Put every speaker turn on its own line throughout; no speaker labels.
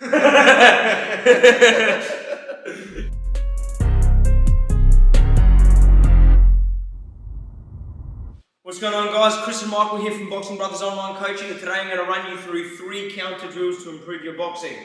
What's going on, guys? Chris and Michael here from Boxing Brothers Online Coaching, and today I'm going to run you through 3 counter drills to improve your boxing.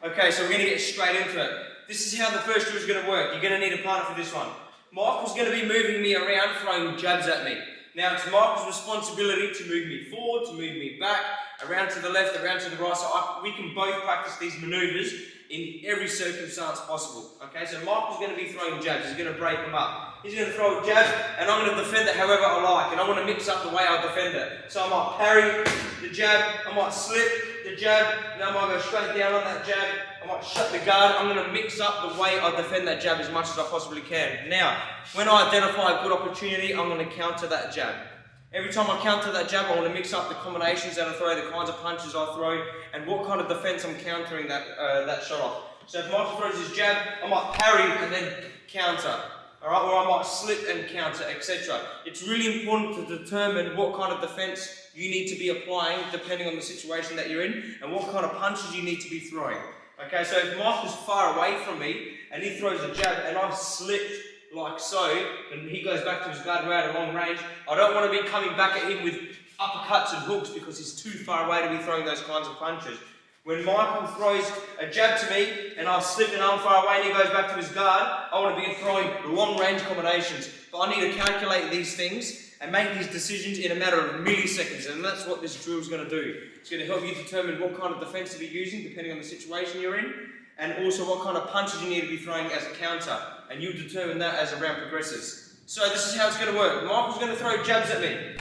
Okay, so we're going to get straight into it. This is how the first drill is going to work. You're going to need a partner for this one. Michael's going to be moving me around, throwing jabs at me. Now, it's Michael's responsibility to move me forward, to move me back, around to the left, around to the right, so we can both practice these maneuvers in every circumstance possible. Okay, so Michael's going to be throwing jabs. He's going to break them up. He's going to throw a jab, and I'm going to defend it however I like, and I want to mix up the way I defend it. So I might parry the jab, I might slip the jab, and I might go straight down on that jab, I might shut the guard. I'm going to mix up the way I defend that jab as much as I possibly can. Now, when I identify a good opportunity, I'm going to counter that jab. Every time I counter that jab, I want to mix up the combinations that I throw, the kinds of punches I throw, and what kind of defense I'm countering that shot off. So if Michael throws his jab, I might parry and then counter. Alright, or I might slip and counter, etc. It's really important to determine what kind of defense you need to be applying depending on the situation that you're in, and what kind of punches you need to be throwing. Okay, so if Michael's far away from me and he throws a jab and I slipped like so, and he goes back to his guard at a long range, I don't want to be coming back at him with uppercuts and hooks because he's too far away to be throwing those kinds of punches. When Michael throws a jab to me and I slip and I'm far away and he goes back to his guard, I want to be throwing long range combinations. But I need to calculate these things and make these decisions in a matter of milliseconds, and that's what this drill is going to do. It's going to help you determine what kind of defense to be using depending on the situation you're in, and also what kind of punches you need to be throwing as a counter, and you'll determine that as the round progresses. So this is how it's going to work. Michael's going to throw jabs at me.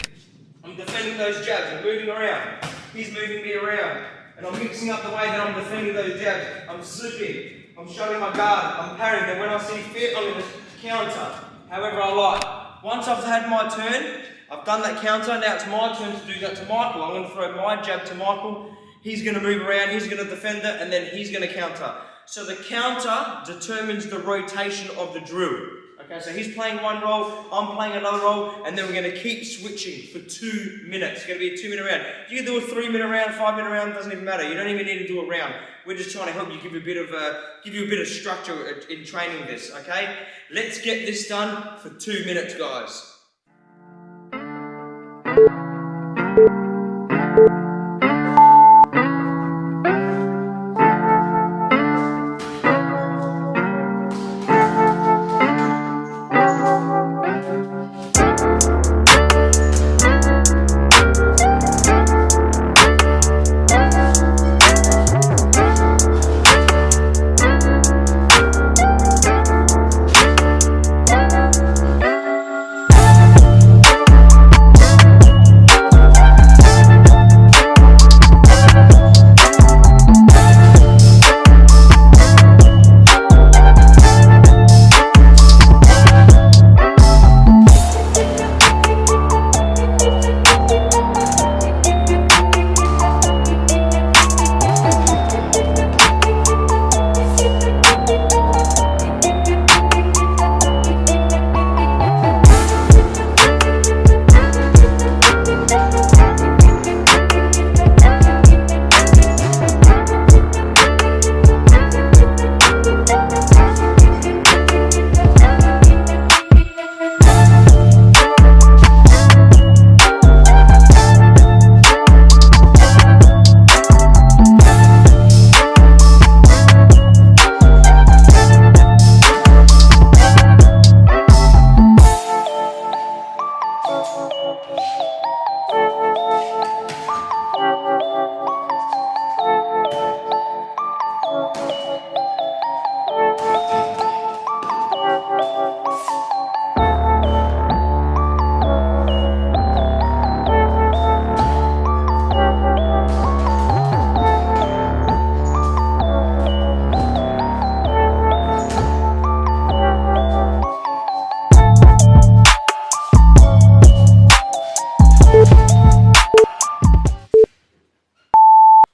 I'm defending those jabs. I'm moving around. He's moving me around. And I'm mixing up the way that I'm defending those jabs. I'm slipping. I'm shutting my guard. I'm parrying. And when I see fit, I'm going to counter however I like. Once I've had my turn, I've done that counter. Now it's my turn to do that to Michael. I'm going to throw my jab to Michael. He's going to move around. He's going to defend it. And then he's going to counter. So the counter determines the rotation of the drill. Okay, so he's playing one role, I'm playing another role, and then we're going to keep switching for 2 minutes. It's going to be a 2-minute round. You can do a 3-minute round, 5-minute round, doesn't even matter. You don't even need to do a round. We're just trying to help you, give you a bit of structure in training this. Okay, let's get this done for 2 minutes, guys.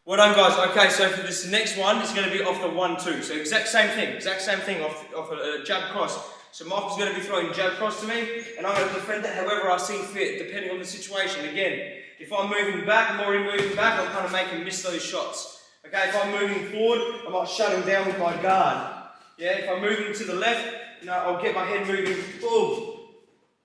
Well done, guys. Okay, so for this next one, it's going to be off the 1-2. So exact same thing off a jab cross. So Michael's going to be throwing jab cross to me, and I'm going to defend it however I see fit, depending on the situation. Again, if I'm moving back, I'm already moving back, I'll kind of make him miss those shots. Okay, if I'm moving forward, I might shut him down with my guard. Yeah, if I'm moving to the left, I'll get my head moving boom,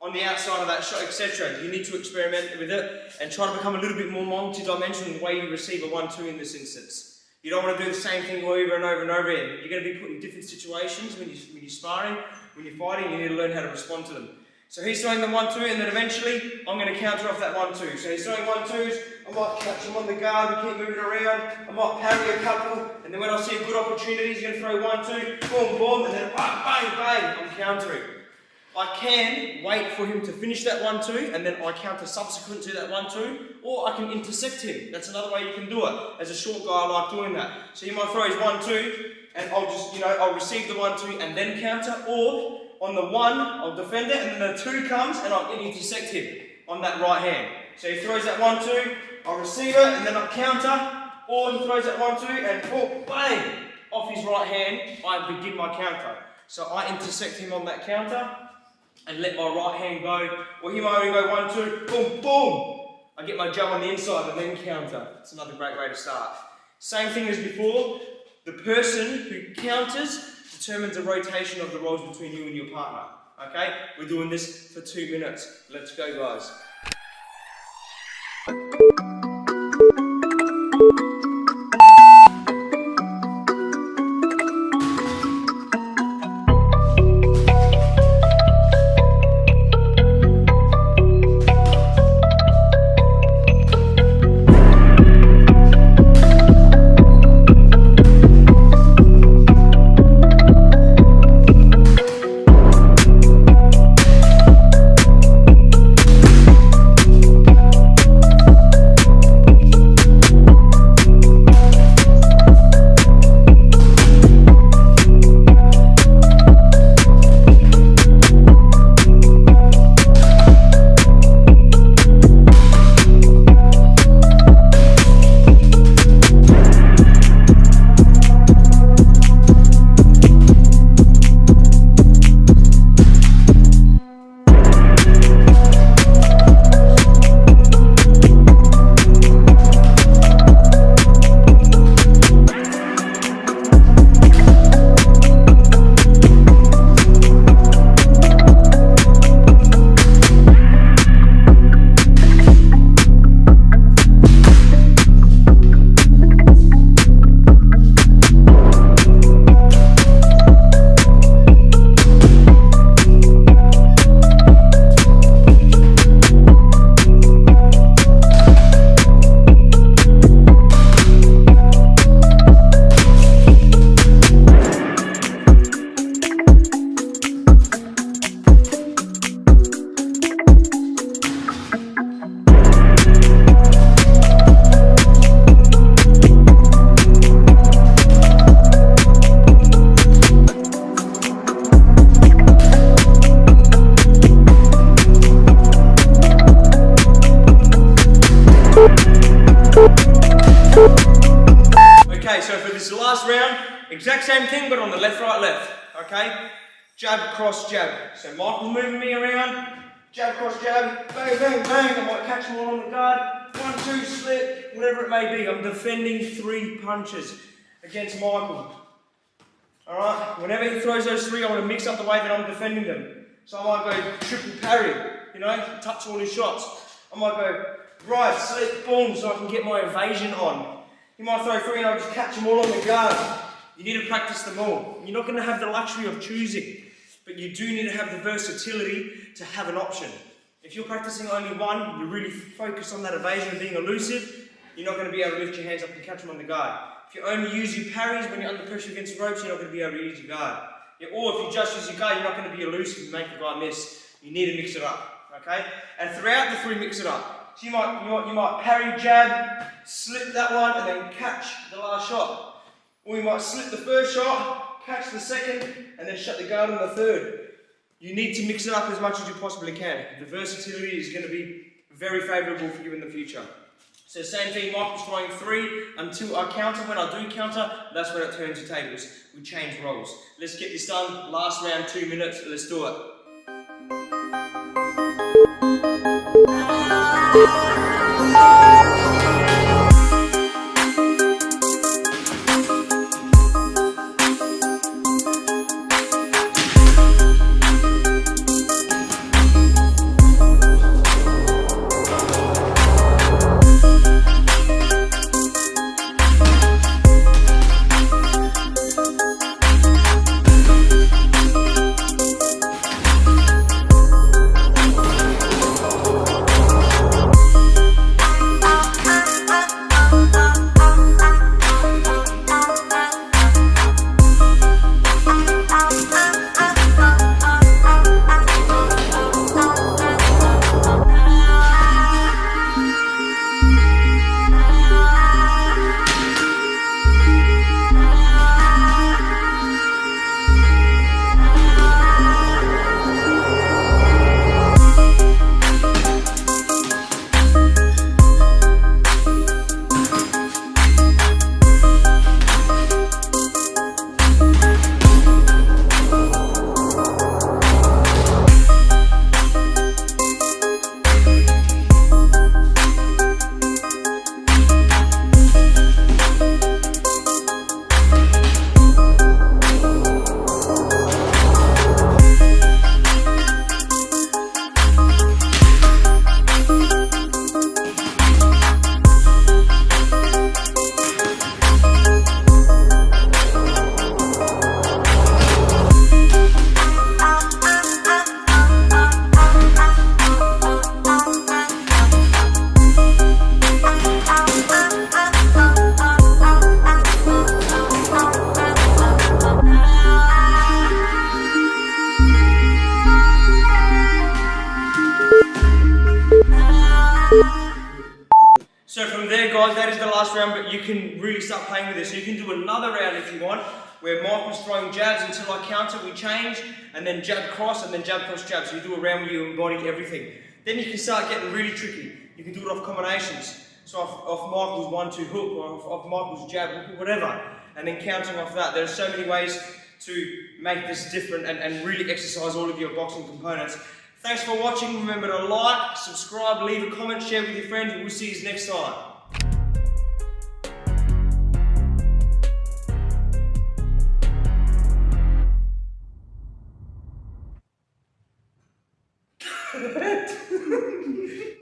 on the outside of that shot, etc. You need to experiment with it and try to become a little bit more multi-dimensional in the way you receive a 1-2 in this instance. You don't want to do the same thing over and over and over again. You're going to be put in different situations when you're sparring, when you're fighting. You need to learn how to respond to them. So he's throwing the 1-2, and then eventually I'm going to counter off that 1-2. So he's throwing 1-2s, I might catch him on the guard and keep moving around. I might parry a couple, and then when I see a good opportunity, he's going to throw 1-2, boom, boom, and then bang, bang, bang, I'm countering. I can wait for him to finish that 1-2, and then I counter subsequent to that 1-2, or I can intersect him. That's another way you can do it. As a short guy, I like doing that. So he might throw his 1-2, and I'll just, I'll receive the 1-2 and then counter, or on the 1, I'll defend it, and then the 2 comes, and I'll intersect him on that right hand. So he throws that 1-2, I'll receive it, and then I'll counter, or he throws that 1-2, and boom, bang, off his right hand, I begin my counter. So I intersect him on that counter, and let my right hand go, or he might only go 1-2, boom, boom. I get my jab on the inside and then counter. It's another great way to start. Same thing as before, the person who counters determines the rotation of the rolls between you and your partner. Okay? We're doing this for 2 minutes. Let's go, guys. Okay, so for this last round, exact same thing, but on the left, right, left. Okay? Jab, cross, jab. So Michael moving me around, jab, cross, jab, bang, bang, bang. I might catch him all on the guard. 1, 2, slip, whatever it may be. I'm defending 3 punches against Michael. Alright? Whenever he throws those 3, I want to mix up the way that I'm defending them. So I might go triple parry, touch all his shots. I might go right, slip, boom, so I can get my evasion on. You might throw 3 and I'll just catch them all on the guard. You need to practice them all. You're not going to have the luxury of choosing, but you do need to have the versatility to have an option. If you're practicing only one, you really focus on that evasion and being elusive, you're not going to be able to lift your hands up and catch them on the guard. If you only use your parries when you're under pressure against the ropes, you're not going to be able to use your guard. Or if you just use your guard, you're not going to be elusive and make the guy miss. You need to mix it up, okay? And throughout the 3, mix it up. So you might parry, jab, slip that one, and then catch the last shot. Or you might slip the first shot, catch the second, and then shut the guard on the third. You need to mix it up as much as you possibly can. The versatility is going to be very favourable for you in the future. So same thing, Michael's throwing 3 until I counter. When I do counter, that's when it turns the tables. We change roles. Let's get this done. Last round, 2 minutes. Let's do it. guys, that is the last round, but you can really start playing with this. So you can do another round if you want, where Michael's throwing jabs until I counter, we change, and then jab cross, and then jab cross jab. So you do a round where you embody everything. Then you can start getting really tricky. You can do it off combinations. So off Michael's 1-2 hook, or off Michael's jab hook, whatever. And then counting off that. There are so many ways to make this different and really exercise all of your boxing components. Thanks for watching. Remember to like, subscribe, leave a comment, share with your friends, and we'll see you next time.